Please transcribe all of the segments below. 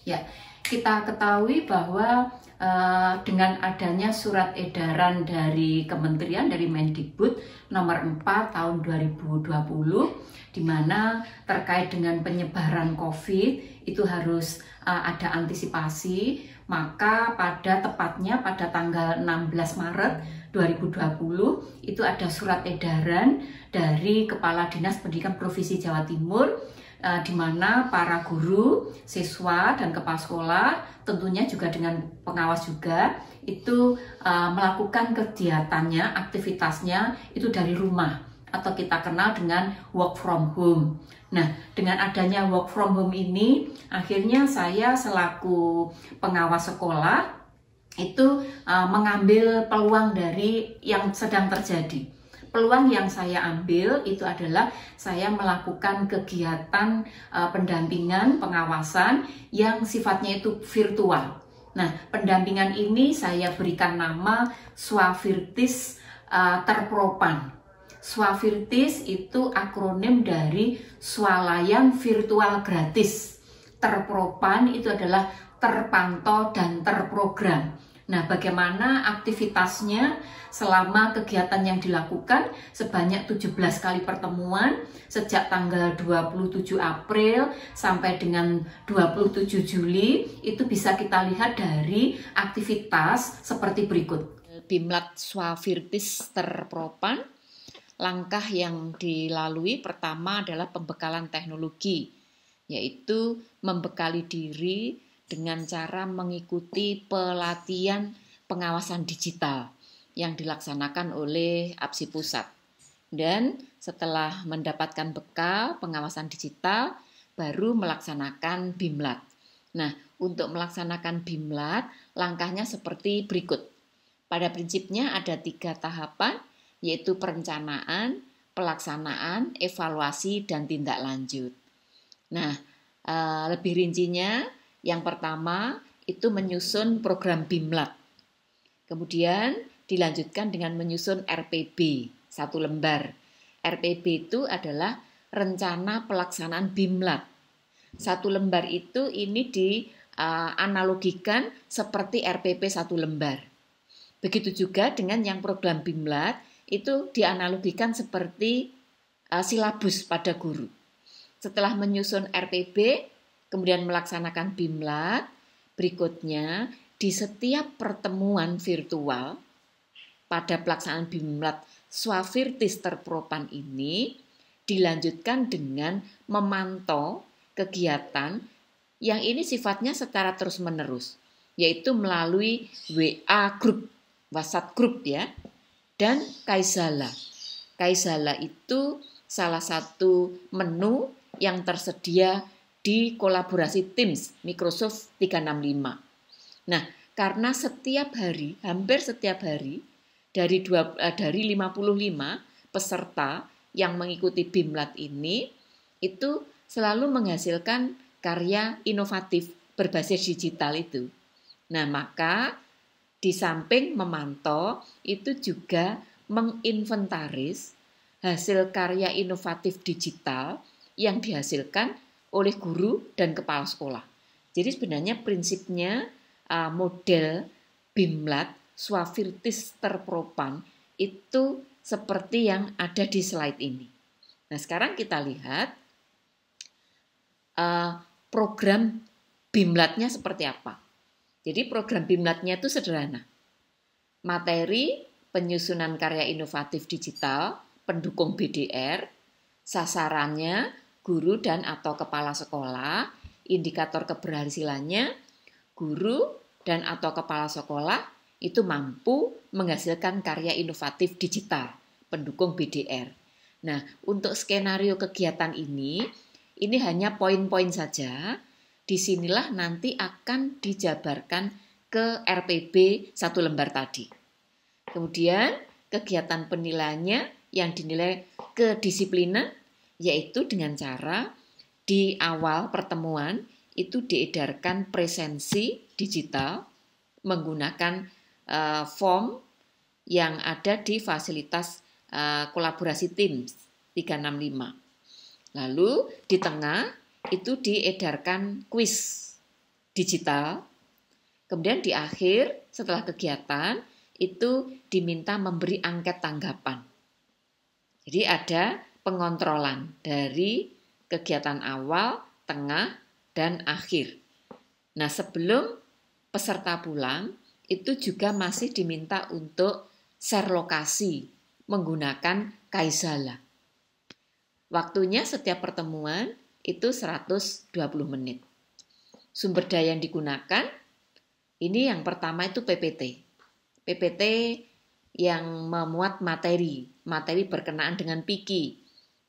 Ya, kita ketahui bahwa dengan adanya surat edaran dari Kementerian dari Mendikbud nomor 4 tahun 2020 di mana terkait dengan penyebaran COVID itu harus ada antisipasi, maka tepatnya pada tanggal 16 Maret 2020 itu ada surat edaran dari Kepala Dinas Pendidikan Provinsi Jawa Timur di mana para guru, siswa, dan kepala sekolah tentunya juga dengan pengawas juga itu melakukan kegiatannya, aktivitasnya itu dari rumah atau kita kenal dengan work from home. Nah, dengan adanya work from home ini akhirnya saya selaku pengawas sekolah itu mengambil peluang dari yang sedang terjadi. Peluang yang saya ambil itu adalah saya melakukan kegiatan pendampingan, pengawasan yang sifatnya itu virtual. Nah, pendampingan ini saya berikan nama Swafirtis Terpropan. Swafirtis itu akronim dari Swalayan Virtual Gratis. Terpropan itu adalah terpantau dan terprogram. Nah, bagaimana aktivitasnya selama kegiatan yang dilakukan sebanyak 17 kali pertemuan sejak tanggal 27 April sampai dengan 27 Juli itu bisa kita lihat dari aktivitas seperti berikut. Bimlat Swafirtis Terpropan, langkah yang dilalui pertama adalah pembekalan teknologi, yaitu membekali diri dengan cara mengikuti pelatihan pengawasan digital yang dilaksanakan oleh APSI Pusat. Dan setelah mendapatkan bekal pengawasan digital, baru melaksanakan Bimlat. Nah, untuk melaksanakan Bimlat, langkahnya seperti berikut. Pada prinsipnya ada 3 tahapan, yaitu perencanaan, pelaksanaan, evaluasi, dan tindak lanjut. Nah, lebih rincinya, yang pertama itu menyusun program Bimlat. Kemudian dilanjutkan dengan menyusun RPB, 1 lembar. RPB itu adalah rencana pelaksanaan Bimlat. 1 lembar itu ini dianalogikan seperti RPP 1 lembar. Begitu juga dengan yang program Bimlat itu dianalogikan seperti silabus pada guru. Setelah menyusun RPB, kemudian melaksanakan Bimlat, berikutnya di setiap pertemuan virtual pada pelaksanaan Bimlat Swafirtis Terpropan ini dilanjutkan dengan memantau kegiatan yang ini sifatnya secara terus-menerus, yaitu melalui WA Group, WhatsApp Group ya, dan Kaizala. Kaizala itu salah satu menu yang tersedia di kolaborasi Teams Microsoft 365. Nah, karena setiap hari, hampir setiap hari, dari 55 peserta yang mengikuti Bimlat ini, itu selalu menghasilkan karya inovatif berbasis digital itu. Nah, maka di samping memantau, itu juga menginventaris hasil karya inovatif digital yang dihasilkan oleh guru dan kepala sekolah. Jadi sebenarnya prinsipnya model Bimlat Swafirtis Terpropan itu seperti yang ada di slide ini. Nah, sekarang kita lihat program Bimlatnya seperti apa. Jadi program Bimlatnya itu sederhana. Materi penyusunan karya inovatif digital pendukung BDR, sasarannya guru dan atau kepala sekolah, indikator keberhasilannya guru dan atau kepala sekolah itu mampu menghasilkan karya inovatif digital pendukung BDR. Nah, untuk skenario kegiatan ini hanya poin-poin saja. Disinilah nanti akan dijabarkan ke RPB 1 lembar tadi. Kemudian kegiatan penilaiannya yang dinilai kedisiplinan, yaitu dengan cara di awal pertemuan itu diedarkan presensi digital menggunakan form yang ada di fasilitas kolaborasi Teams 365. Lalu di tengah itu diedarkan kuis digital. Kemudian di akhir setelah kegiatan itu diminta memberi angket tanggapan. Jadi ada pengontrolan dari kegiatan awal, tengah, dan akhir. Nah, sebelum peserta pulang itu juga masih diminta untuk share lokasi menggunakan Kaizala. Waktunya setiap pertemuan itu 120 menit. Sumber daya yang digunakan, ini yang pertama itu PPT. PPT yang memuat materi berkenaan dengan PIKI.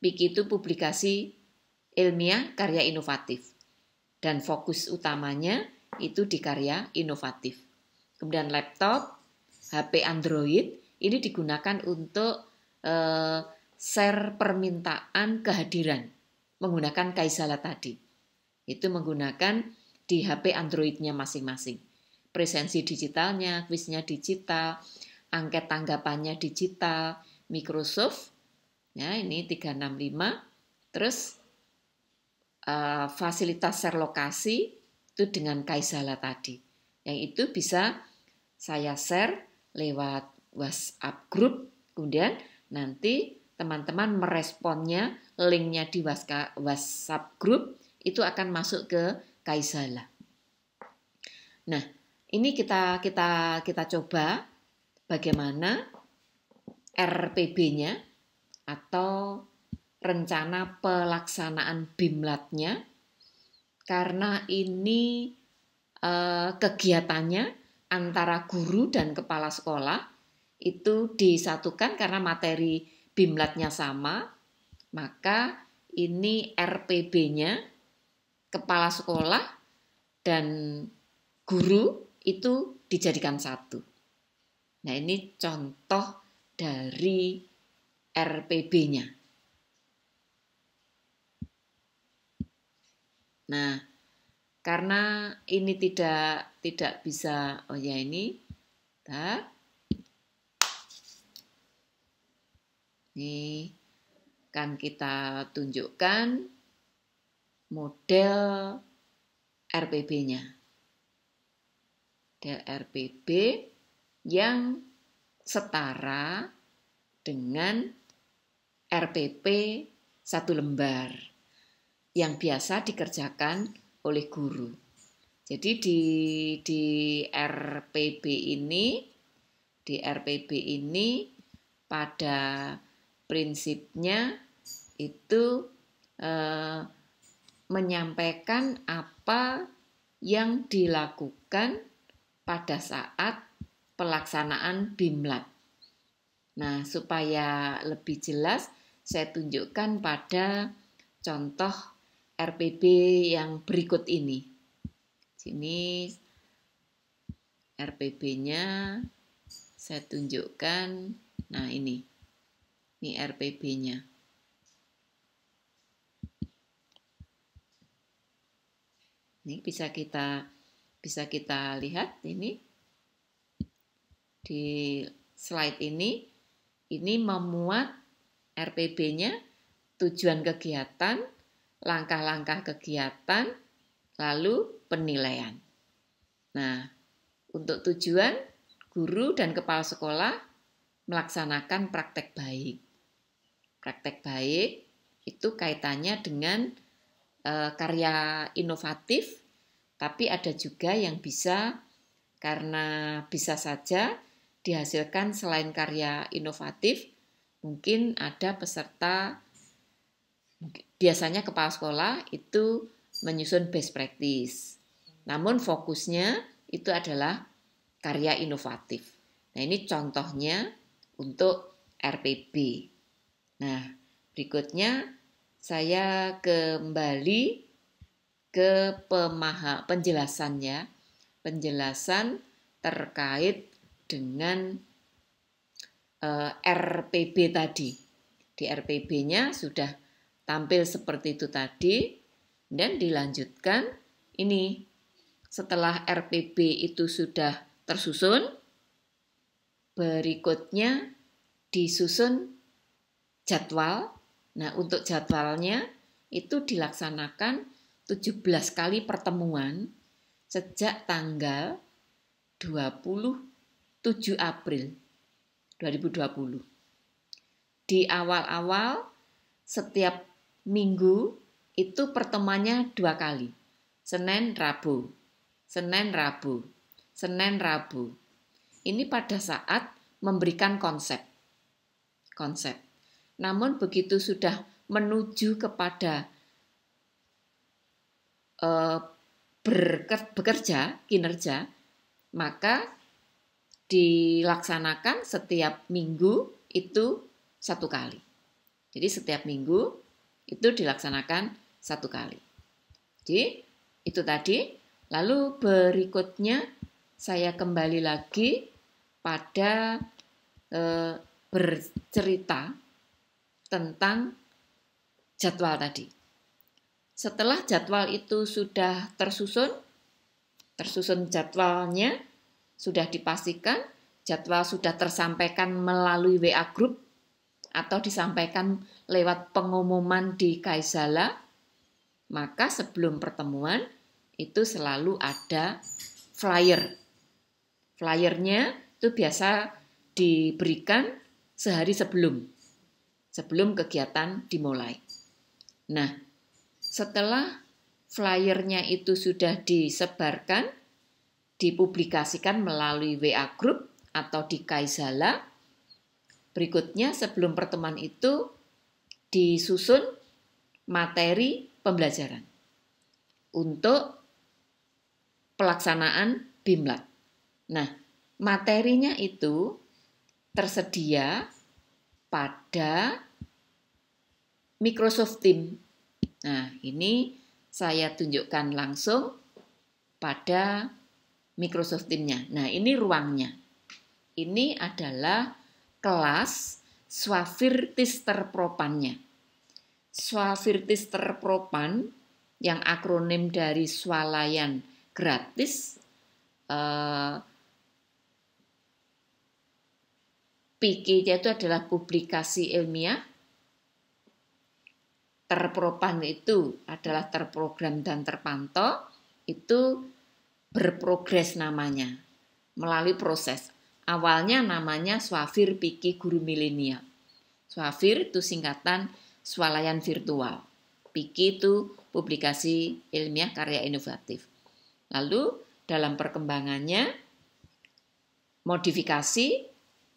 PIKI itu publikasi ilmiah karya inovatif. Dan fokus utamanya itu di karya inovatif. Kemudian laptop, HP Android, ini digunakan untuk share permintaan kehadiran menggunakan Kaizala tadi. Itu menggunakan di HP Android-nya masing-masing. Presensi digitalnya, kuisnya digital, angket tanggapannya digital, Microsoft, ya ini 365, terus fasilitas share lokasi itu dengan Kaizala tadi. Yang itu bisa saya share lewat WhatsApp group, kemudian nanti teman-teman meresponnya, linknya di WhatsApp group itu akan masuk ke Kaizala. Nah, ini kita coba bagaimana RPB-nya atau rencana pelaksanaan BIMLAT-nya, karena ini kegiatannya antara guru dan kepala sekolah itu disatukan karena materi BIMLAT-nya sama, maka ini RPB-nya kepala sekolah dan guru itu dijadikan satu. Nah, ini contoh dari RPB-nya. Nah, karena ini tidak bisa, ini kan kita tunjukkan model RPB-nya. Model RPB yang setara dengan RPP 1 lembar yang biasa dikerjakan oleh guru. Jadi di RPB ini pada prinsipnya itu menyampaikan apa yang dilakukan pada saat pelaksanaan BIMLAT. Nah, supaya lebih jelas saya tunjukkan pada contoh RPB yang berikut ini. Sini RPB-nya saya tunjukkan. Nah, ini RPB-nya. Ini bisa kita lihat ini di slide ini memuat RPB-nya, tujuan kegiatan, langkah-langkah kegiatan, lalu penilaian. Nah, untuk tujuan guru dan kepala sekolah melaksanakan praktek baik. Praktek baik itu kaitannya dengan karya inovatif, tapi ada juga yang karena bisa saja dihasilkan selain karya inovatif, mungkin ada peserta, biasanya kepala sekolah itu menyusun best practice. Namun fokusnya itu adalah karya inovatif. Nah, ini contohnya untuk RPB. Nah, berikutnya saya kembali ke penjelasannya. Penjelasan terkait dengan RPB tadi. Di RPB-nya sudah tampil seperti itu tadi, dan dilanjutkan ini. Setelah RPB itu sudah tersusun, berikutnya disusun jadwal. Nah, untuk jadwalnya itu dilaksanakan 17 kali pertemuan. sejak tanggal 27 April 2020. Di awal-awal setiap minggu itu pertemuannya 2 kali. Senin, Rabu. Senin, Rabu. Senin, Rabu. Ini pada saat memberikan konsep. Namun begitu sudah menuju kepada bekerja, kinerja, maka dilaksanakan setiap minggu itu 1 kali. Jadi setiap minggu itu dilaksanakan 1 kali. Jadi itu tadi. Lalu berikutnya saya kembali lagi pada bercerita tentang jadwal tadi. Setelah jadwal itu sudah tersusun jadwalnya, sudah dipastikan, jadwal sudah tersampaikan melalui WA Group atau disampaikan lewat pengumuman di Kaisala, maka sebelum pertemuan itu selalu ada flyer. Flyernya itu biasa diberikan sehari sebelum kegiatan dimulai. Nah, setelah flyernya itu sudah disebarkan, dipublikasikan melalui WA Group atau di Kaisala, berikutnya sebelum pertemuan itu disusun materi pembelajaran untuk pelaksanaan BIMLAT. Nah, materinya itu tersedia pada Microsoft Teams. Nah, ini saya tunjukkan langsung pada Microsoft Teams-nya. Nah, ini ruangnya. Ini adalah kelas Swafirtisterpropan-nya. Swafirtisterpropan yang akronim dari swalayan gratis, PIK-nya itu adalah publikasi ilmiah, terpropan itu adalah terprogram dan terpantau, itu berprogres namanya, melalui proses. Awalnya namanya Swafir Piki Guru Milenial. Swafir itu singkatan swalayan virtual. Piki itu publikasi ilmiah karya inovatif. Lalu dalam perkembangannya, modifikasi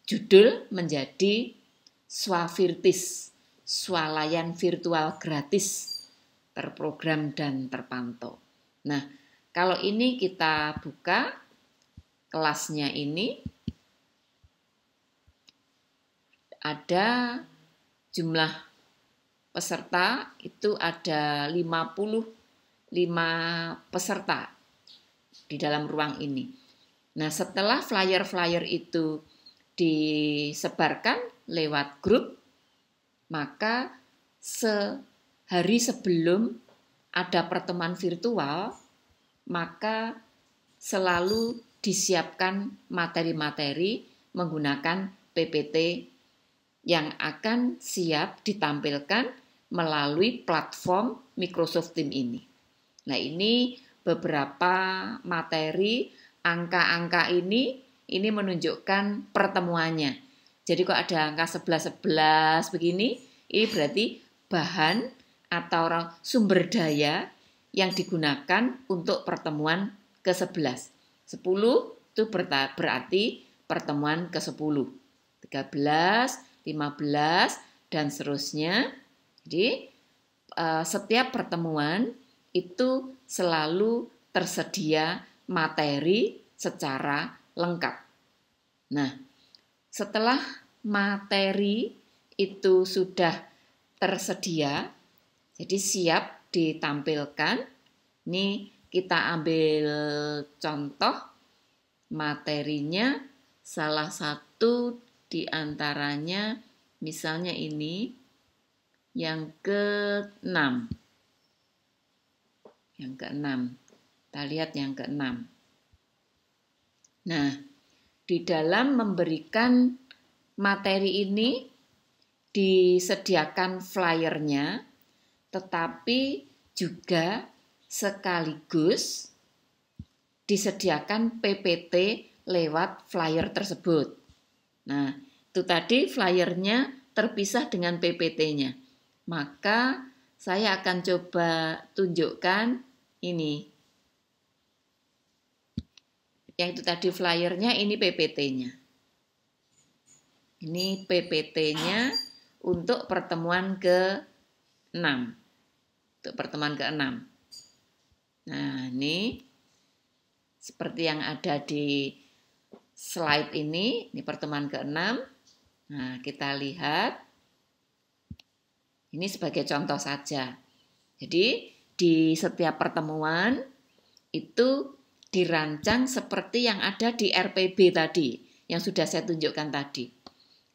judul menjadi Swafirtis, swalayan virtual gratis, terprogram dan terpantau. Nah, kalau ini kita buka kelasnya ini, ada jumlah peserta itu ada 55 peserta di dalam ruang ini. Nah, setelah flyer-flyer itu disebarkan lewat grup, maka sehari sebelum ada pertemuan virtual, maka selalu disiapkan materi-materi menggunakan PPT yang akan siap ditampilkan melalui platform Microsoft Teams ini. Nah, ini beberapa materi, angka-angka ini menunjukkan pertemuannya. Jadi kok ada angka 11-11 begini, ini berarti bahan atau sumber daya yang digunakan untuk pertemuan ke-11. 10 itu berarti pertemuan ke-10. 13, 15, dan seterusnya. Jadi setiap pertemuan itu selalu tersedia materi secara lengkap. Nah, setelah materi itu sudah tersedia, jadi siap ditampilkan. Ini kita ambil contoh materinya, salah satu di antaranya misalnya ini yang ke-6. Yang ke-6. Kita lihat yang ke-6. Nah, di dalam memberikan materi ini disediakan flyernya, tetapi juga sekaligus disediakan PPT lewat flyer tersebut. Nah, itu tadi flyernya terpisah dengan PPT-nya. Maka saya akan coba tunjukkan ini. Yang itu tadi flyernya, ini PPT-nya. Ini PPT-nya untuk pertemuan ke-6. Untuk pertemuan ke-6. Nah, ini seperti yang ada di slide ini pertemuan ke-6. Nah, kita lihat. Ini sebagai contoh saja. Jadi, di setiap pertemuan itu dirancang seperti yang ada di RPB tadi, yang sudah saya tunjukkan tadi.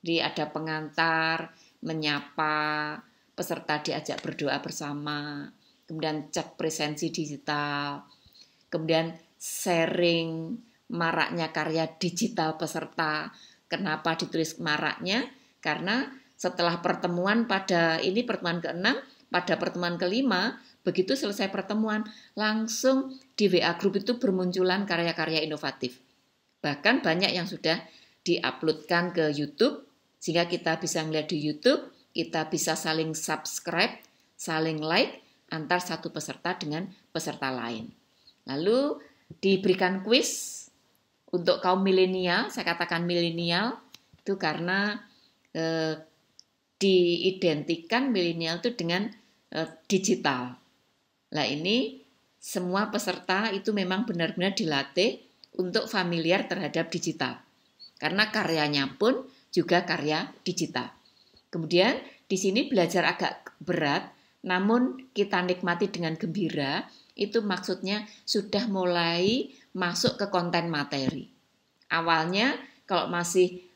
Jadi ada pengantar, menyapa, peserta diajak berdoa bersama, kemudian cek presensi digital, kemudian sharing maraknya karya digital peserta. Kenapa ditulis maraknya? Karena setelah pertemuan pertemuan ke-6, pada pertemuan ke-5, begitu selesai pertemuan, langsung di WA Group itu bermunculan karya-karya inovatif. Bahkan banyak yang sudah diuploadkan ke YouTube, sehingga kita bisa melihat di YouTube, kita bisa saling subscribe, saling like, antar satu peserta dengan peserta lain. Lalu diberikan kuis untuk kaum milenial, saya katakan milenial, itu karena diidentikan milenial itu dengan digital. Nah, ini semua peserta itu memang benar-benar dilatih untuk familiar terhadap digital. Karena karyanya pun juga karya digital. Kemudian di sini belajar agak berat, namun kita nikmati dengan gembira, itu maksudnya sudah mulai masuk ke konten materi. Awalnya kalau masih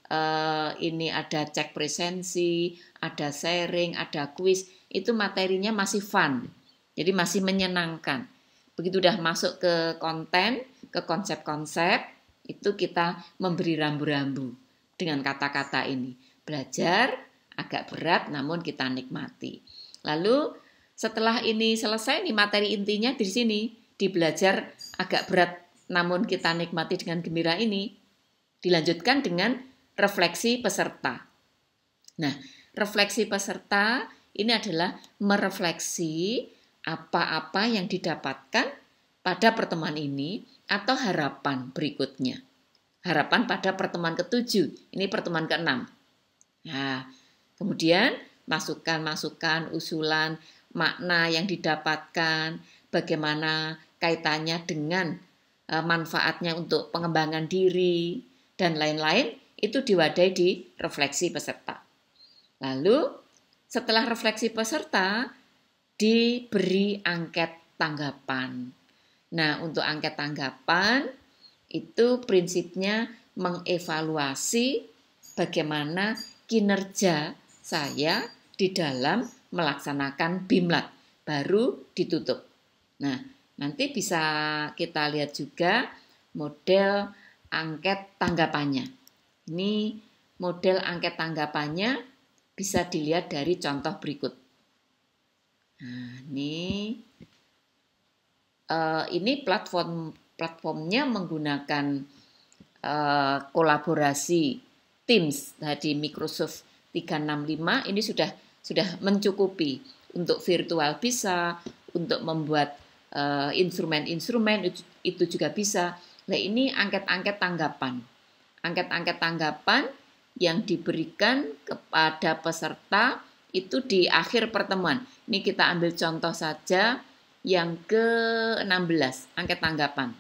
ini ada cek presensi, ada sharing, ada kuis, itu materinya masih fun, jadi masih menyenangkan. Begitu udah masuk ke konten, ke konsep-konsep, itu kita memberi rambu-rambu dengan kata-kata ini. Belajar agak berat, namun kita nikmati. Lalu setelah ini selesai, nih materi intinya di sini, di belajar agak berat, namun kita nikmati dengan gembira ini, dilanjutkan dengan refleksi peserta. Nah, refleksi peserta ini adalah merefleksi apa-apa yang didapatkan pada pertemuan ini atau harapan berikutnya. Harapan pada pertemuan ke-7, ini pertemuan ke-6. Nah, kemudian masukan-masukan, usulan, makna yang didapatkan, bagaimana kaitannya dengan manfaatnya untuk pengembangan diri, dan lain-lain, itu diwadahi di refleksi peserta. Lalu setelah refleksi peserta diberi angket tanggapan. Nah, untuk angket tanggapan itu prinsipnya mengevaluasi bagaimana kinerja saya di dalam melaksanakan BIMLAT, baru ditutup. Nah, nanti bisa kita lihat juga model angket tanggapannya. Ini model angket tanggapannya bisa dilihat dari contoh berikut. Nah, ini platformnya menggunakan kolaborasi Teams tadi Microsoft 365. Ini sudah mencukupi untuk virtual bisa, untuk membuat instrumen-instrumen itu juga bisa. Nah, ini angket-angket tanggapan. Angket-angket tanggapan yang diberikan kepada peserta itu di akhir pertemuan. Ini kita ambil contoh saja yang ke-16, angket tanggapan.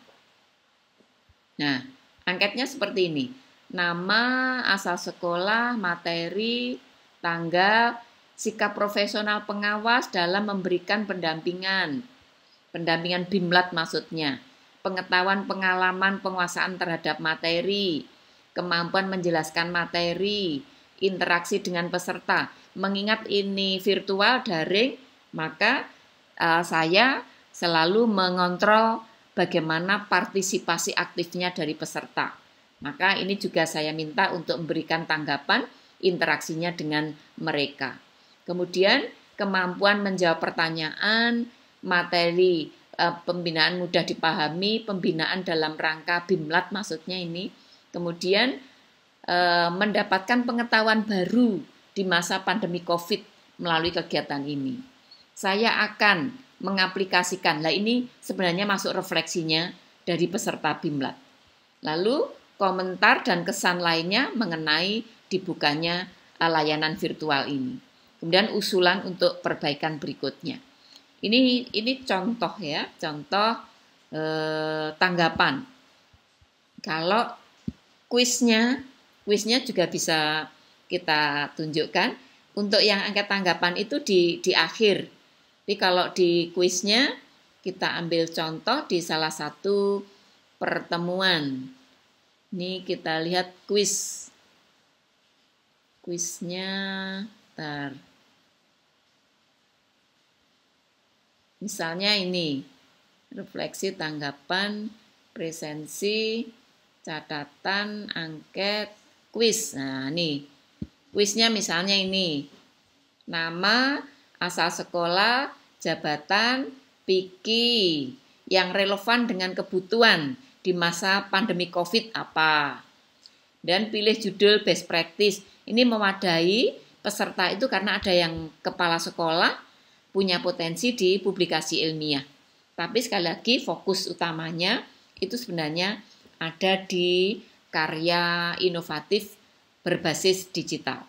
Nah, angketnya seperti ini. Nama, asal sekolah, materi, tanggal, sikap profesional pengawas dalam memberikan pendampingan. Pendampingan BIMLAT maksudnya. Pengetahuan, pengalaman, penguasaan terhadap materi, kemampuan menjelaskan materi, interaksi dengan peserta. Mengingat ini virtual, daring, maka saya selalu mengontrol bagaimana partisipasi aktifnya dari peserta. Maka ini juga saya minta untuk memberikan tanggapan interaksinya dengan mereka. Kemudian kemampuan menjawab pertanyaan, materi pembinaan mudah dipahami, pembinaan dalam rangka BIMLAT maksudnya ini. Kemudian mendapatkan pengetahuan baru di masa pandemi COVID melalui kegiatan ini. Saya akan mengaplikasikan, nah ini sebenarnya masuk refleksinya dari peserta BIMLAT. Lalu komentar dan kesan lainnya mengenai dibukanya layanan virtual ini. Kemudian usulan untuk perbaikan berikutnya. Ini contoh ya, contoh tanggapan. Kalau kuisnya juga bisa kita tunjukkan. Untuk yang angka tanggapan itu di akhir. Tapi kalau di kuisnya kita ambil contoh di salah satu pertemuan. Ini kita lihat kuisnya. Misalnya ini, refleksi, tanggapan, presensi, catatan, angket, kuis. Nah, nih, kuisnya misalnya ini, nama, asal sekolah, jabatan, PIKI, yang relevan dengan kebutuhan di masa pandemi COVID apa. Dan pilih judul best practice. Ini mewadahi peserta itu karena ada yang kepala sekolah, punya potensi di publikasi ilmiah. Tapi sekali lagi fokus utamanya itu sebenarnya ada di karya inovatif berbasis digital.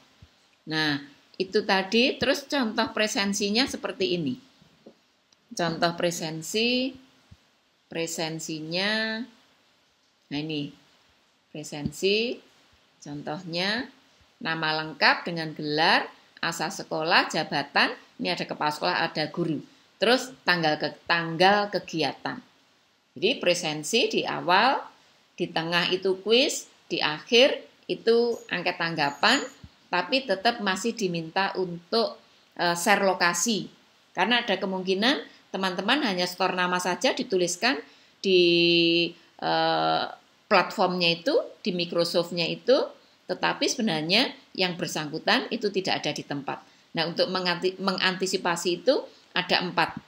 Nah, itu tadi, terus contoh presensinya seperti ini. Contoh presensinya, nah ini, presensi, contohnya, nama lengkap dengan gelar, asal sekolah, jabatan, ini ada kepala sekolah, ada guru. Terus tanggal kegiatan. Jadi presensi di awal, di tengah itu kuis, di akhir itu angket tanggapan, tapi tetap masih diminta untuk share lokasi. Karena ada kemungkinan teman-teman hanya store nama saja dituliskan di platformnya itu, di Microsoft-nya itu, tetapi sebenarnya yang bersangkutan itu tidak ada di tempat. Nah, untuk mengantisipasi itu ada empat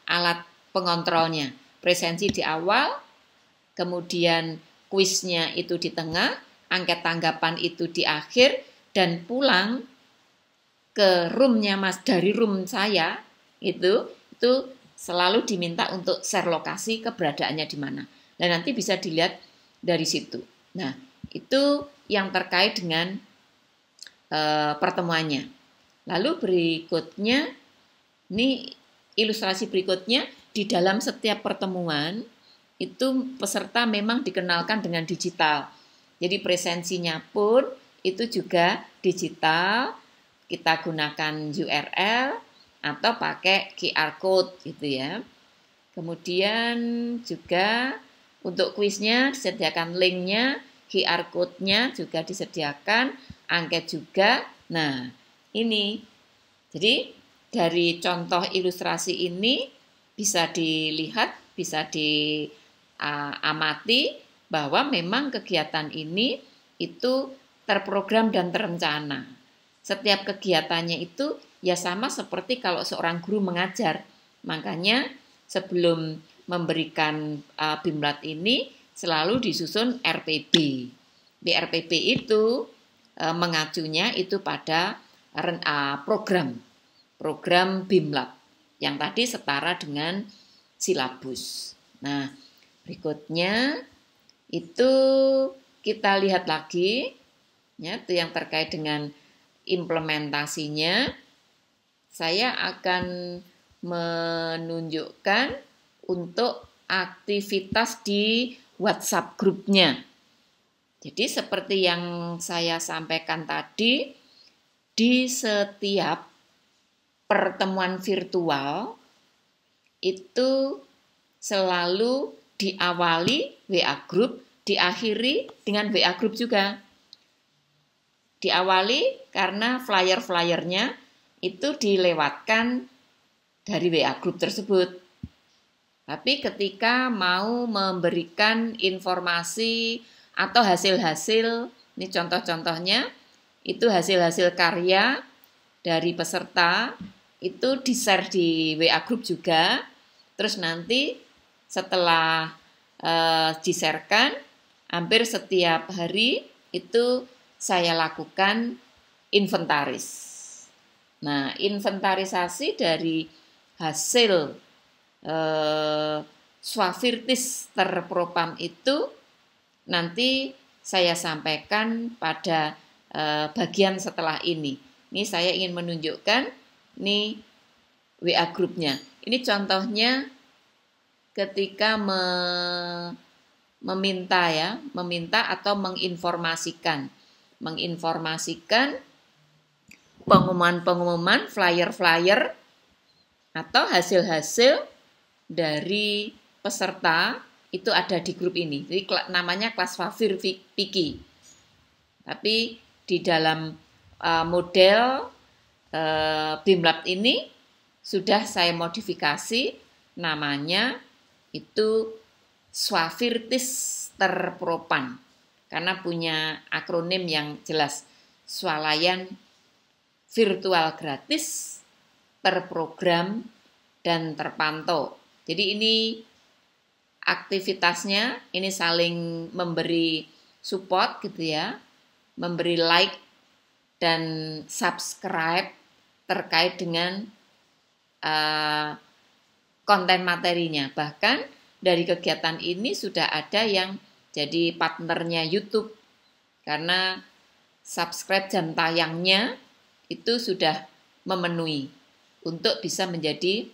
alat pengontrolnya. Presensi di awal, kemudian kuisnya itu di tengah, angket tanggapan itu di akhir, dan pulang ke roomnya dari room saya itu selalu diminta untuk share lokasi keberadaannya di mana. Dan nanti bisa dilihat dari situ. Nah, itu yang terkait dengan pertemuannya. Lalu berikutnya, ini ilustrasi berikutnya, di dalam setiap pertemuan itu peserta memang dikenalkan dengan digital. Jadi presensinya pun itu juga digital, kita gunakan URL atau pakai QR code gitu ya. Kemudian juga untuk kuisnya disediakan linknya, QR code-nya juga disediakan, angket juga. Nah, ini. Jadi dari contoh ilustrasi ini bisa dilihat, bisa diamati bahwa memang kegiatan ini itu terprogram dan terencana. Setiap kegiatannya itu ya sama seperti kalau seorang guru mengajar. Makanya sebelum memberikan BIMLAT ini selalu disusun RPB. Di RPB itu mengacunya itu pada program BIMLAT yang tadi setara dengan silabus. Nah, berikutnya itu kita lihat lagi ya, itu yang terkait dengan implementasinya. Saya akan menunjukkan untuk aktivitas di WhatsApp grupnya. Jadi seperti yang saya sampaikan tadi, di setiap pertemuan virtual itu selalu diawali WA group, diakhiri dengan WA group juga. Diawali karena flyer-flyernya itu dilewatkan dari WA group tersebut. Tapi ketika mau memberikan informasi atau hasil-hasil, ini contoh-contohnya, itu hasil-hasil karya dari peserta, itu di-share di WA group juga. Terus nanti setelah di-sharekan, hampir setiap hari itu saya lakukan inventaris. Nah, inventarisasi dari hasil Swafirtis terpropam itu nanti saya sampaikan pada bagian setelah ini. Ini saya ingin menunjukkan ini WA grupnya. Ini contohnya ketika meminta atau menginformasikan pengumuman-pengumuman, flyer-flyer atau hasil-hasil dari peserta itu ada di grup ini. Jadi namanya kelas Swafir Piki. Tapi di dalam model BIMLab ini sudah saya modifikasi namanya itu Swafirtis Terpropan karena punya akronim yang jelas, swalayan virtual gratis, terprogram, dan terpantau. Jadi ini aktivitasnya ini saling memberi support gitu ya, memberi like dan subscribe terkait dengan konten materinya. Bahkan dari kegiatan ini sudah ada yang jadi partnernya YouTube karena subscribe jam tayangnya itu sudah memenuhi untuk bisa menjadi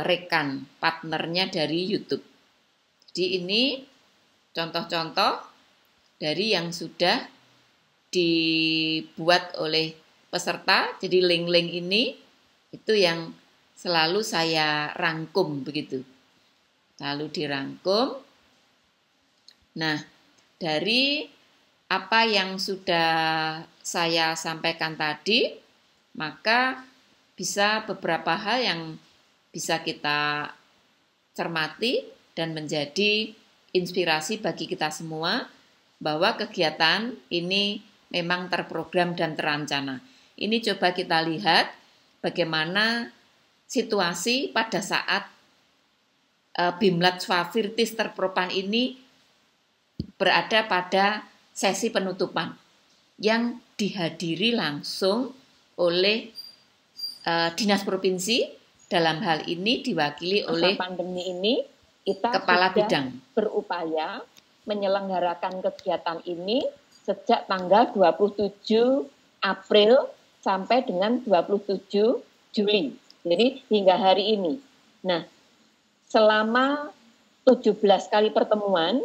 rekan partnernya dari YouTube. Jadi ini contoh-contoh dari yang sudah dibuat oleh peserta. Jadi link-link ini itu yang selalu saya rangkum begitu. Lalu dirangkum. Nah, dari apa yang sudah saya sampaikan tadi, maka bisa beberapa hal yang bisa kita cermati dan menjadi inspirasi bagi kita semua bahwa kegiatan ini memang terprogram dan terancana. Ini coba kita lihat bagaimana situasi pada saat BIMLab Swafirtis Terpropan ini berada pada sesi penutupan yang dihadiri langsung oleh dinas provinsi, dalam hal ini diwakili oleh pandemi ini kita kepala sudah bidang berupaya menyelenggarakan kegiatan ini sejak tanggal 27 April sampai dengan 27 Juli. Jadi hingga hari ini. Nah, selama 17 kali pertemuan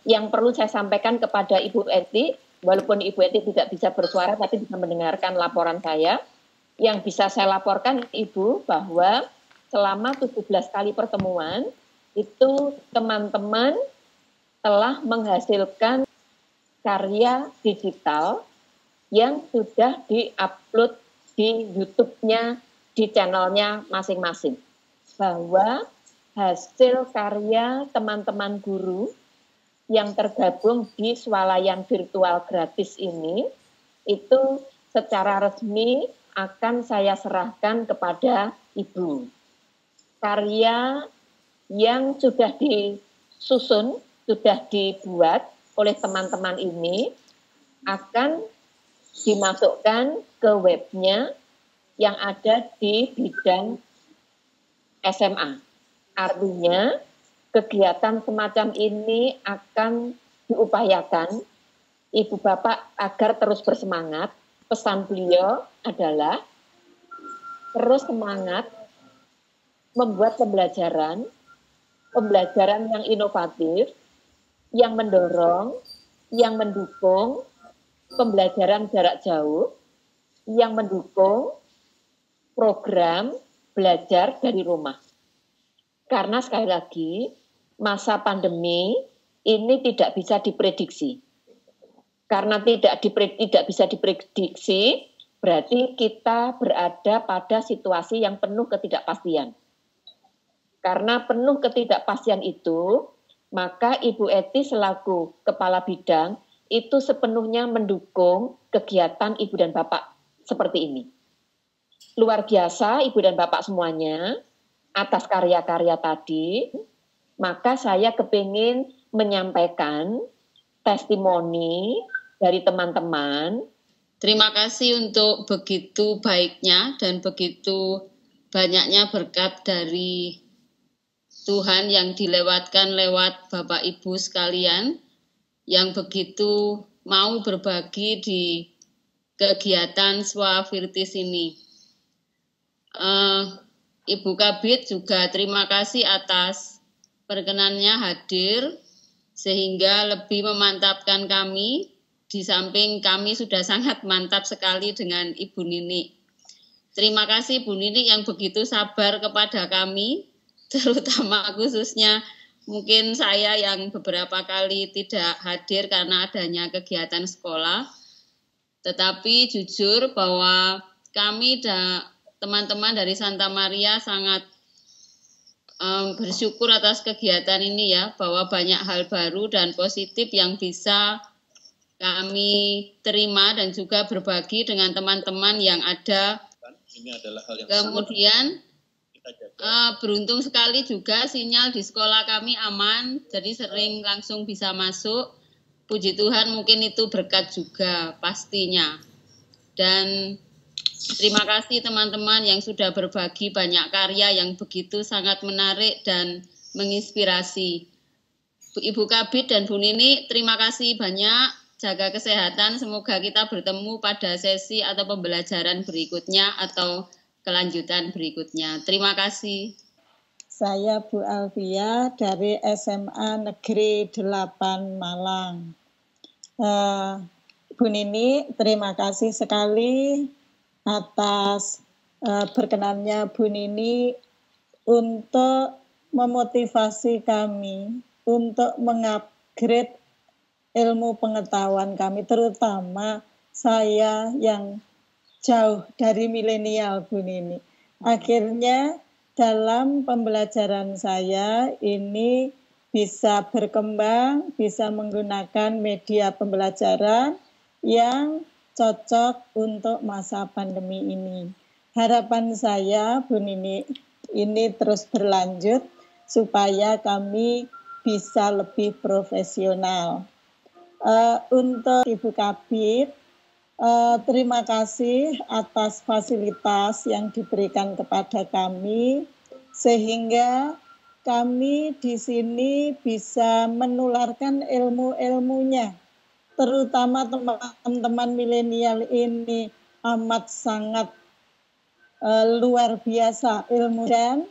yang perlu saya sampaikan kepada Ibu Eti, walaupun Ibu Eti tidak bisa bersuara tapi bisa mendengarkan laporan saya, yang bisa saya laporkan Ibu bahwa selama 17 kali pertemuan itu teman-teman telah menghasilkan karya digital yang sudah di-upload di YouTube-nya, di channelnya masing-masing. Bahwa hasil karya teman-teman guru yang tergabung di swalayan virtual gratis ini itu secara resmi akan saya serahkan kepada Ibu. Karya yang sudah disusun, sudah dibuat oleh teman-teman ini akan dimasukkan ke webnya yang ada di bidang SMA. Artinya kegiatan semacam ini akan diupayakan Ibu Bapak agar terus bersemangat. Pesan beliau adalah terus semangat membuat pembelajaran yang inovatif, yang mendorong, yang mendukung pembelajaran jarak jauh, yang mendukung program belajar dari rumah. Karena sekali lagi, masa pandemi ini tidak bisa diprediksi. Karena tidak bisa diprediksi, berarti kita berada pada situasi yang penuh ketidakpastian. Karena penuh ketidakpastian itu, maka Ibu Eti selaku Kepala Bidang itu sepenuhnya mendukung kegiatan Ibu dan Bapak seperti ini. Luar biasa Ibu dan Bapak semuanya, atas karya-karya tadi, maka saya kepingin menyampaikan testimoni dari teman-teman. Terima kasih untuk begitu baiknya dan begitu banyaknya berkat dari Tuhan yang dilewatkan lewat Bapak Ibu sekalian yang begitu mau berbagi di kegiatan Swafirtis ini. Ibu Kabid juga terima kasih atas perkenannya hadir sehingga lebih memantapkan kami, di samping kami sudah sangat mantap sekali dengan Ibu Nini. Terima kasih Bu Nini yang begitu sabar kepada kami, terutama khususnya mungkin saya yang beberapa kali tidak hadir karena adanya kegiatan sekolah. Tetapi jujur bahwa kami dan teman-teman dari Santa Maria sangat bersyukur atas kegiatan ini ya, bahwa banyak hal baru dan positif yang bisa kami terima dan juga berbagi dengan teman-teman yang ada. Ini adalah hal yang kemudian beruntung sekali juga sinyal di sekolah kami aman, jadi sering langsung bisa masuk. Puji Tuhan, mungkin itu berkat juga pastinya. Dan terima kasih teman-teman yang sudah berbagi banyak karya yang begitu sangat menarik dan menginspirasi. Ibu Kabid dan Bu Nini, terima kasih banyak. Jaga kesehatan, semoga kita bertemu pada sesi atau pembelajaran berikutnya atau kelanjutan berikutnya. Terima kasih. Saya Bu Alfia dari SMA Negeri 8 Malang. Bu Nini, terima kasih sekali atas berkenannya Bu Nini untuk memotivasi kami untuk mengupgrade ilmu pengetahuan kami, terutama saya yang jauh dari milenial, Bu Nini. Akhirnya dalam pembelajaran saya ini bisa berkembang, bisa menggunakan media pembelajaran yang cocok untuk masa pandemi ini. Harapan saya, Bu Nini, ini terus berlanjut supaya kami bisa lebih profesional. Untuk Ibu Kabid, terima kasih atas fasilitas yang diberikan kepada kami, sehingga kami di sini bisa menularkan ilmu-ilmunya, terutama teman-teman milenial ini amat sangat luar biasa ilmu dan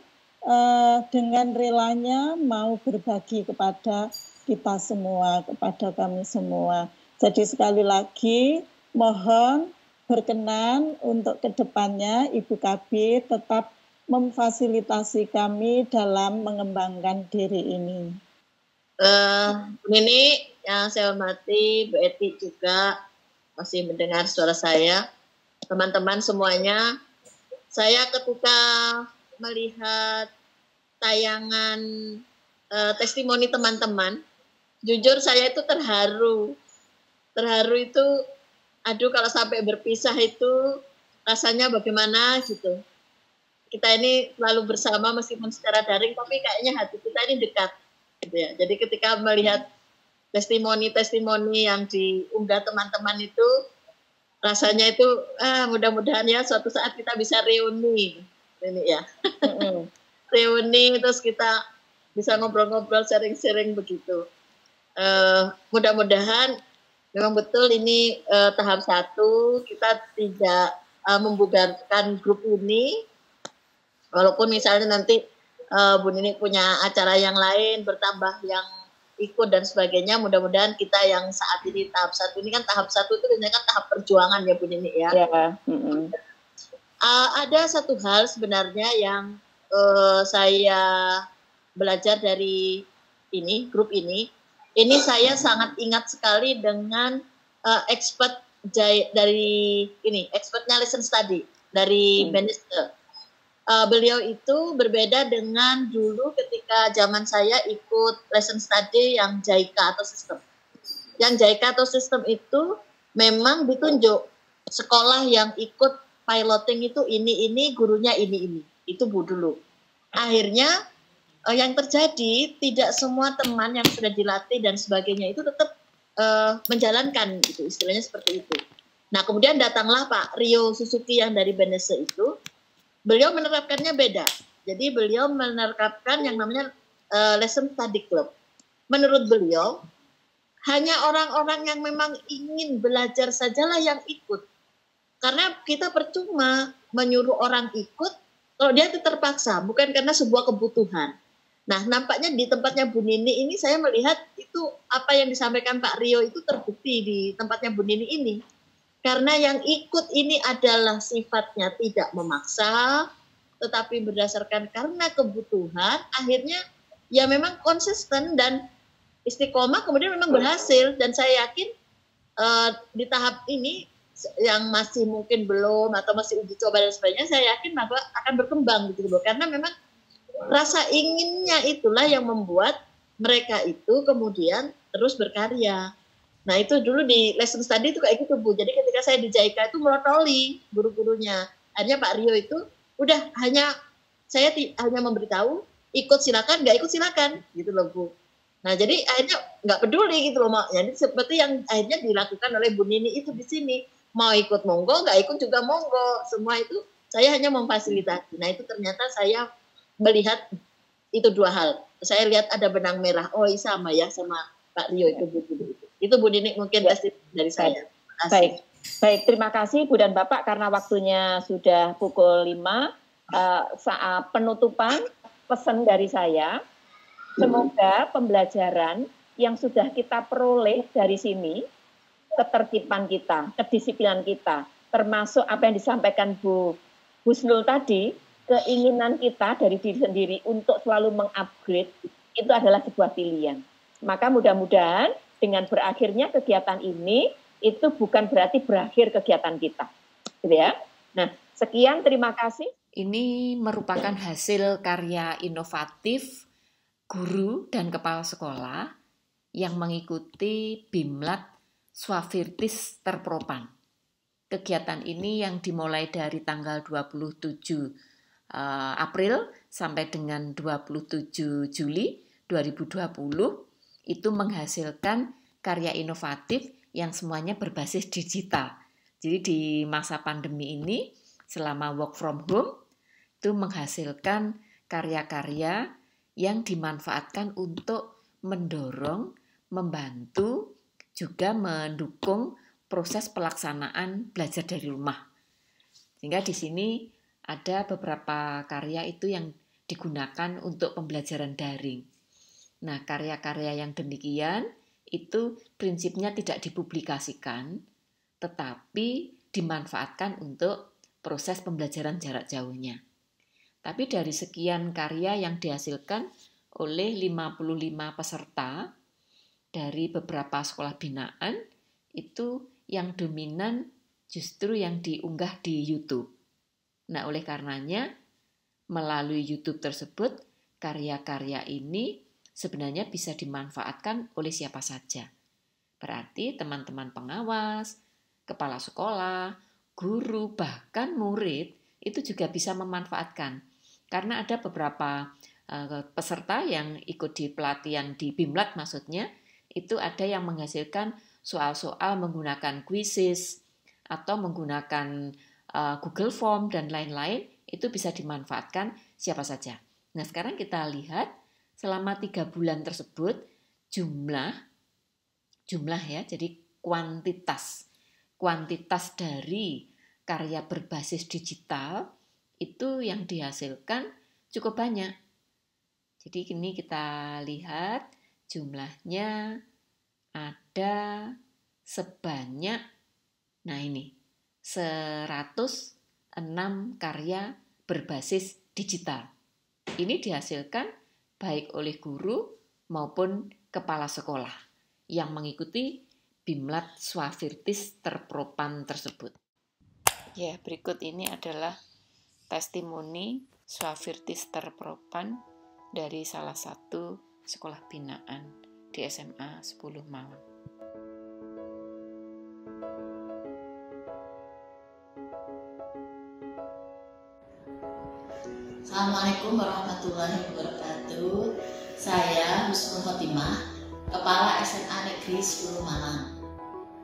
dengan relanya mau berbagi kepada kita semua, kepada kami semua. Jadi sekali lagi mohon berkenan untuk kedepannya Ibu Kabid tetap memfasilitasi kami dalam mengembangkan diri ini. Ini yang saya hormati, Bu Eti juga masih mendengar suara saya. Teman-teman semuanya, saya ketika melihat tayangan testimoni teman-teman, jujur saya itu terharu. Terharu itu, aduh kalau sampai berpisah itu rasanya bagaimana gitu. Kita ini selalu bersama meskipun secara daring, tapi kayaknya hati kita ini dekat. Gitu ya. Jadi ketika melihat testimoni-testimoni yang diunggah teman-teman itu, rasanya itu mudah-mudahan ya suatu saat kita bisa reuni. Ini ya. Reuni terus kita bisa ngobrol-ngobrol, sharing-sharing begitu. Mudah-mudahan memang betul ini tahap 1, kita tidak membubarkan grup ini. Walaupun misalnya nanti Bu Nini punya acara yang lain, bertambah yang ikut dan sebagainya, mudah-mudahan kita yang saat ini tahap 1 ini kan tahap 1 itu biasanya kan tahap perjuangan ya Bu Nini ya. Ada satu hal sebenarnya yang saya belajar dari ini, grup ini saya sangat ingat sekali dengan expert dari ini, expertnya lesson study dari Bannister. Beliau itu berbeda dengan dulu ketika zaman saya ikut lesson study yang JICA atau sistem. Yang JICA atau sistem itu memang ditunjuk sekolah yang ikut piloting itu ini gurunya ini. Itu Bu dulu. akhirnya yang terjadi tidak semua teman yang sudah dilatih dan sebagainya itu tetap menjalankan gitu, istilahnya seperti itu. Nah kemudian datanglah Pak Rio Suzuki yang dari Benesse itu, beliau menerapkannya beda. Jadi beliau menerapkan yang namanya lesson study club. Menurut beliau hanya orang-orang yang memang ingin belajar sajalah yang ikut. Karena kita percuma menyuruh orang ikut kalau dia itu terpaksa, bukan karena sebuah kebutuhan. Nah, nampaknya di tempatnya Bu Nini ini saya melihat itu apa yang disampaikan Pak Rio itu terbukti di tempatnya Bu Nini ini. Karena yang ikut ini adalah sifatnya tidak memaksa, tetapi berdasarkan karena kebutuhan, akhirnya ya memang konsisten dan istiqomah kemudian memang berhasil. Dan saya yakin di tahap ini yang masih mungkin belum atau masih uji coba dan sebagainya, saya yakin bahwa akan berkembang gitu loh. Karena memang rasa inginnya itulah yang membuat mereka itu kemudian terus berkarya. Nah itu dulu di lesson study itu kayak gitu Bu. Jadi ketika saya di JICA itu melotoli guru-gurunya. Akhirnya Pak Rio itu udah saya hanya memberitahu ikut silakan, nggak ikut silakan gitu loh Bu. Nah jadi akhirnya nggak peduli gitu loh. Jadi seperti yang akhirnya dilakukan oleh Bu Nini itu di sini. Mau ikut monggo, nggak ikut juga monggo. Semua itu saya hanya memfasilitasi. Nah itu ternyata saya melihat itu dua hal. Saya lihat ada benang merah. Oh, sama ya sama Pak Rio itu Bu Nini. Itu Bu Nini mungkin pasti dari saya. Baik, terima kasih Bu dan Bapak karena waktunya sudah pukul 5. Saat penutupan pesan dari saya, semoga pembelajaran yang sudah kita peroleh dari sini, ketertiban kita, kedisiplinan kita, termasuk apa yang disampaikan Bu Husnul tadi, keinginan kita dari diri sendiri untuk selalu mengupgrade itu adalah sebuah pilihan. Maka mudah-mudahan dengan berakhirnya kegiatan ini itu bukan berarti berakhir kegiatan kita, gitu ya. Nah, sekian, terima kasih. Ini merupakan hasil karya inovatif guru dan kepala sekolah yang mengikuti Bimlat Swafirtis Terpropan. Kegiatan ini yang dimulai dari tanggal 27 April sampai dengan 27 Juli 2020 itu menghasilkan karya inovatif yang semuanya berbasis digital. Jadi di masa pandemi ini selama work from home itu menghasilkan karya-karya yang dimanfaatkan untuk mendorong, membantu, juga mendukung proses pelaksanaan belajar dari rumah. Sehingga di sini ada beberapa karya itu yang digunakan untuk pembelajaran daring. Nah, karya-karya yang demikian itu prinsipnya tidak dipublikasikan, tetapi dimanfaatkan untuk proses pembelajaran jarak jauhnya. Tapi dari sekian karya yang dihasilkan oleh 55 peserta dari beberapa sekolah binaan, itu yang dominan justru yang diunggah di YouTube. Nah, oleh karenanya, melalui YouTube tersebut, karya-karya ini sebenarnya bisa dimanfaatkan oleh siapa saja. Berarti teman-teman pengawas, kepala sekolah, guru, bahkan murid itu juga bisa memanfaatkan. Karena ada beberapa peserta yang ikut di pelatihan di Bimlat maksudnya, itu ada yang menghasilkan soal-soal menggunakan quizzes atau menggunakan Google Form dan lain-lain, itu bisa dimanfaatkan siapa saja. Nah, sekarang kita lihat selama 3 bulan tersebut jumlah ya, jadi kuantitas dari karya berbasis digital itu yang dihasilkan cukup banyak. Jadi ini kita lihat jumlahnya ada sebanyak 106 karya berbasis digital. Ini dihasilkan baik oleh guru maupun kepala sekolah yang mengikuti Bimlat Swafirtis Terpropan tersebut. Ya, berikut ini adalah testimoni Swafirtis Terpropan dari salah satu sekolah binaan di SMA 10 Malang. Assalamualaikum warahmatullahi wabarakatuh. Saya Husnul Khotimah, Kepala SMA Negeri 10 Malang.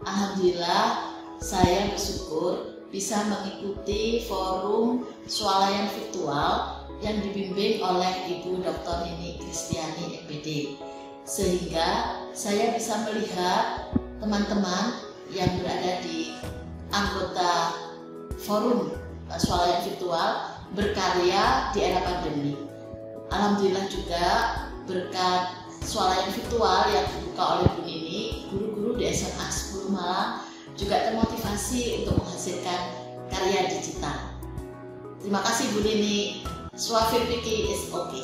Alhamdulillah, saya bersyukur bisa mengikuti forum swalayan virtual yang dibimbing oleh Ibu Dr. Nini Kristiani MPD. Sehingga saya bisa melihat teman-teman yang berada di anggota forum swalayan virtual berkarya di era pandemi. Alhamdulillah juga berkat swalayan virtual yang dibuka oleh Bu Nini, guru-guru di SMA 10 Malang juga termotivasi untuk menghasilkan karya digital. Terima kasih Bu Nini. Swafir Piki is okay.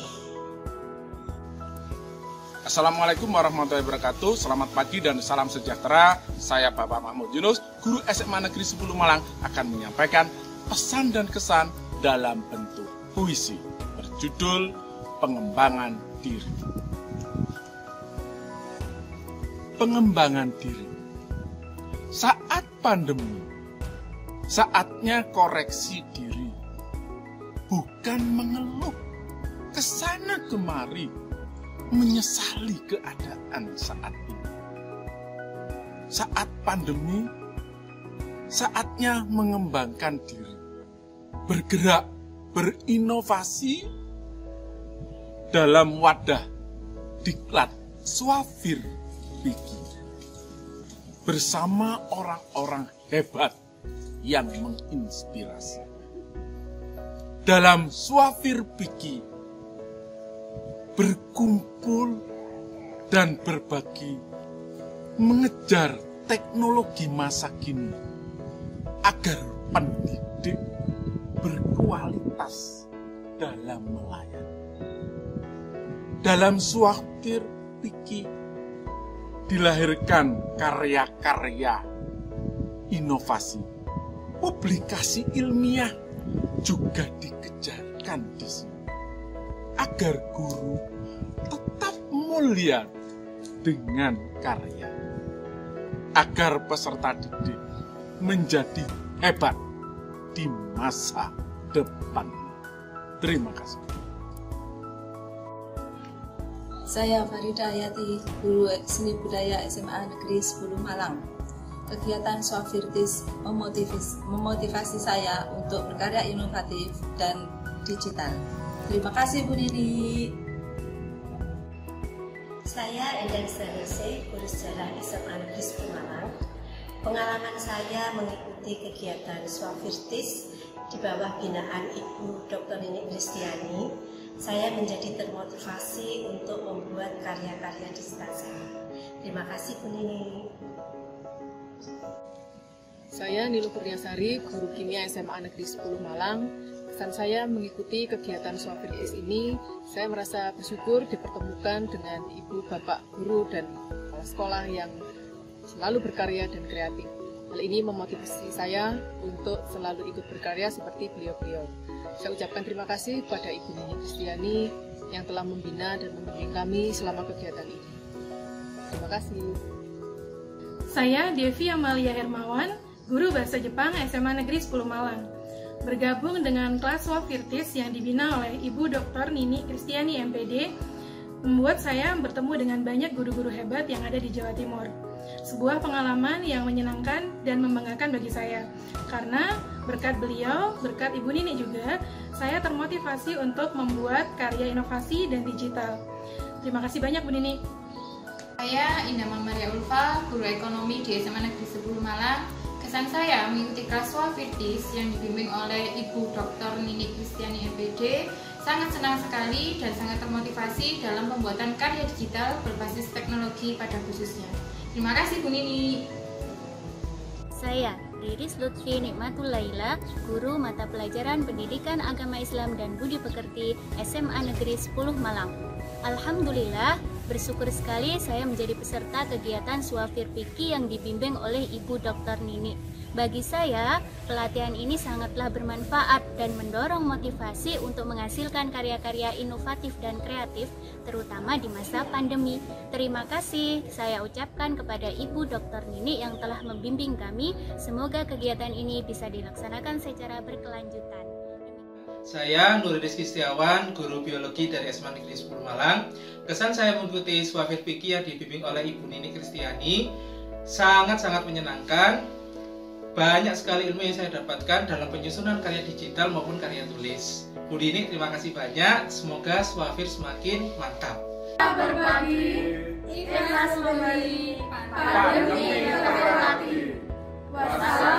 Assalamualaikum warahmatullahi wabarakatuh. Selamat pagi dan salam sejahtera. Saya Bapak Mahmud Yunus, guru SMA Negeri 10 Malang, akan menyampaikan pesan dan kesan dalam bentuk puisi berjudul Pengembangan Diri. Pengembangan diri. Saat pandemi, saatnya koreksi diri, bukan mengeluh kesana kemari, menyesali keadaan saat ini. Saat pandemi, saatnya mengembangkan diri, bergerak, berinovasi dalam wadah diklat Swafir Piki bersama orang-orang hebat yang menginspirasi. Dalam Swafir Piki berkumpul dan berbagi, mengejar teknologi masa kini agar pendidik berkualitas dalam melayani. Dalam Swafir Piki dilahirkan karya-karya inovasi, publikasi ilmiah juga dikejarkan di sini agar guru tetap mulia dengan karya, agar peserta didik menjadi hebat di masa depan. Terima kasih. Saya Farida Hayati, guru seni budaya SMA Negeri 10 Malang. Kegiatan Swafirtis memotivasi saya untuk berkarya inovatif dan digital. Terima kasih Bu Nini. Saya Endang Sanese, guru sejarah SMA Negeri 10 Malang. Pengalaman saya mengikuti kegiatan Swafirtis di bawah binaan Ibu Dr. Nini Kristiani, saya menjadi termotivasi untuk membuat karya-karya digital saya. Terima kasih Bu Nini. Saya Nilu Kurniasari, guru kimia SMA Negeri 10 Malang. Kesan saya mengikuti kegiatan Swafirtis ini, saya merasa bersyukur dipertemukan dengan ibu, bapak, guru, dan kepala sekolah yang selalu berkarya dan kreatif. Hal ini memotivasi saya untuk selalu ikut berkarya seperti beliau-beliau. Saya ucapkan terima kasih kepada Ibu Nini Kristiani yang telah membina dan membimbing kami selama kegiatan ini. Terima kasih. Saya Devi Amalia Hermawan, guru bahasa Jepang SMA Negeri 10 Malang. Bergabung dengan kelas Swafirtis yang dibina oleh Ibu Dr. Nini Kristiani MPD, membuat saya bertemu dengan banyak guru-guru hebat yang ada di Jawa Timur. Sebuah pengalaman yang menyenangkan dan membanggakan bagi saya, karena berkat beliau, berkat Ibu Nini juga, saya termotivasi untuk membuat karya inovasi dan digital. Terima kasih banyak Bu Nini. Saya Indah Maria Ulfa, guru ekonomi di SMA Negeri 10 Malang. Kesan saya mengikuti kelas Swafirtis yang dibimbing oleh Ibu Dr. Nini Kristiani MPD, sangat senang sekali dan sangat termotivasi dalam pembuatan karya digital berbasis teknologi pada khususnya. Terima kasih Bu Nini. Saya Riris Lutfi Nikmatul Laila, guru mata pelajaran Pendidikan Agama Islam dan Budi Pekerti SMA Negeri 10 Malang. Alhamdulillah, bersyukur sekali saya menjadi peserta kegiatan Swafir Piki yang dibimbing oleh Ibu Dr. Nini. Bagi saya, pelatihan ini sangatlah bermanfaat dan mendorong motivasi untuk menghasilkan karya-karya inovatif dan kreatif, terutama di masa pandemi. Terima kasih saya ucapkan kepada Ibu Dr. Nini yang telah membimbing kami. Semoga kegiatan ini bisa dilaksanakan secara berkelanjutan. Saya Nur Rizky Setiawan, guru biologi dari SMA Negeri 10 Malang. Kesan saya mengikuti Swafir Fikih yang dibimbing oleh Ibu Nini Kristiani sangat-sangat menyenangkan. Banyak sekali ilmu yang saya dapatkan dalam penyusunan karya digital maupun karya tulis. Bu Nini, terima kasih banyak. Semoga Swafir semakin mantap. Berbagi, ikhlas memberi, pandemi terhormati. Wassalamualaikum